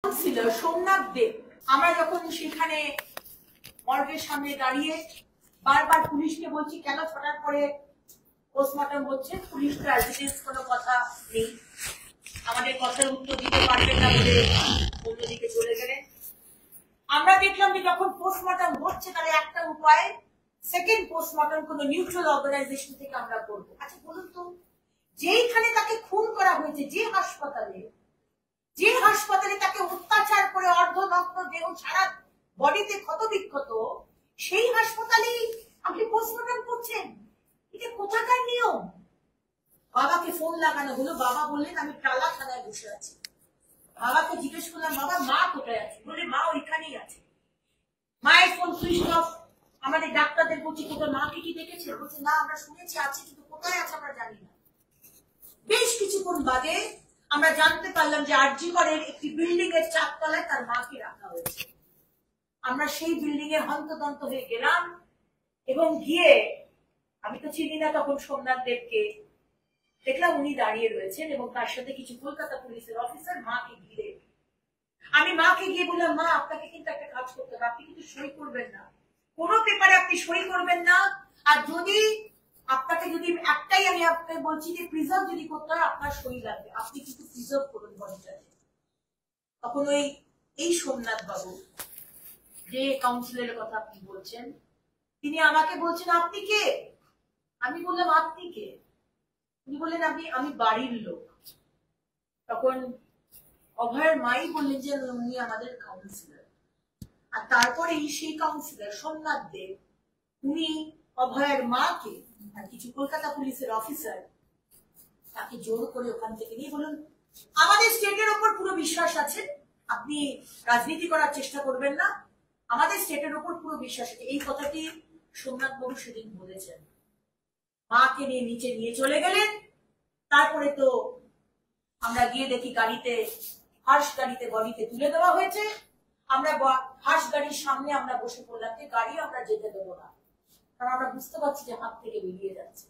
Councillor Somnath দেব, আমরা যখন সেখানে মর্গের সামনে দাঁড়িয়ে বারবার পুলিশকে বলছি কেন ছটার পরে পোস্টমর্টম হচ্ছে, পুলিশ তো অ্যাজ কোনো কথা নেই, আমাদের কথার উত্তর দিতে পারবেন না বলে অন্যদিকে চলে গেলেন। আমরা দেখলাম যে যখন পোস্টমর্টম হচ্ছে তাহলে একটা উপায় সেকেন্ড পোস্টমর্টম কোনো নিউট্রাল অর্গানাইজেশন থেকে আমরা করবো। আচ্ছা বলুন তো, যেইখানে তাকে খুন করা হয়েছে, যে হাসপাতালে তাকে অত্যাচার করে অর্ধনগ্ন দেহ সারা বডিতে ক্ষত বিক্ষত, সেই হাসপাতালেই আপনি পোস্টমর্টম করছেন? এটা কোথাকার নিয়ম? বাবাকে ফোন লাগানো হলো, বাবা বললেন আমি টালা থানায় বসে আছি। বাবাকে জিজ্ঞেস করলাম বাবা মা কোথায় আছে? বলে মা ওইখানেই আছে। মায়ের ফোন সুইচ অফ। আমাদের ডাক্তারদের বলছি কোথায় মাকে কি দেখেছে? বলছে না আমরা শুনেছি আছে, কিন্তু কোথায় আছে আমরা জানি না। বেশ কিছুক্ষণ বাদে আমরা জানতে পারলাম যে আরজিকরের একটি বিল্ডিং এর 4 তলায় তার মাকে রাখা হয়েছে। আমরা সেই বিল্ডিং এ হন্তদন্ত হয়ে গেলাম এবং গিয়ে, আমি তো চিনি না তখন সোমনাথ দেবকে, দেখলাম উনি দাঁড়িয়ে রয়েছেন এবং তার সাথে কিছু কলকাতা পুলিশের অফিসার মাকে ঘিরে। আমি মাকে গিয়ে বললাম মা আপনাকে কিন্তু একটা কাজ করতে হবে, আপনি কিন্তু সই করবেন না, কোনো পেপারে আপনি সই করবেন না, আর যদি আপনাকে যদি একটাই আমি আপনাকে বলছি যে প্রিজার্ভ যদি করতে হয় আপনার সই লাগবে, আপনি কিন্তু প্রিজার্ভ করুন বডিটাকে। তখন এই সোমনাথ বাবু, যে কাউন্সিলরের কথা আপনি বলছেন, তিনি আমাকে বলছেন আপনি কে? আমি বললাম আপনি কে? উনি বললেন আমি বাড়ির লোক। তখন অভয়ের মাই বললেন যে উনি আমাদের কাউন্সিলর। আর তারপরে সেই কাউন্সিলর সোমনাথ দেব, উনি অভয়ের মাকে আর কিছু কলকাতা পুলিশের অফিসার তাকে জোর করে ওখান থেকে নিয়ে বলুন আমাদের স্টেটের ওপর পুরো বিশ্বাস আছে, আপনি রাজনীতি করার চেষ্টা করবেন না, আমাদের স্টেটের ওপর পুরো বিশ্বাস আছে। এই কথাটি সোমনাথ বাবু সেদিন বলেছেন। মাকে নিয়ে নিচে নিয়ে চলে গেলেন। তারপরে তো আমরা গিয়ে দেখি গাড়িতে, হাঁস গাড়িতে বডিতে তুলে দেওয়া হয়েছে। আমরা হাঁস গাড়ির সামনে আমরা বসে পড়লাম যে গাড়ি আমরা যেতে দেবো না, কারণ আমরা বুঝতে পারছি যে হাত থেকে বেরিয়ে যাচ্ছে।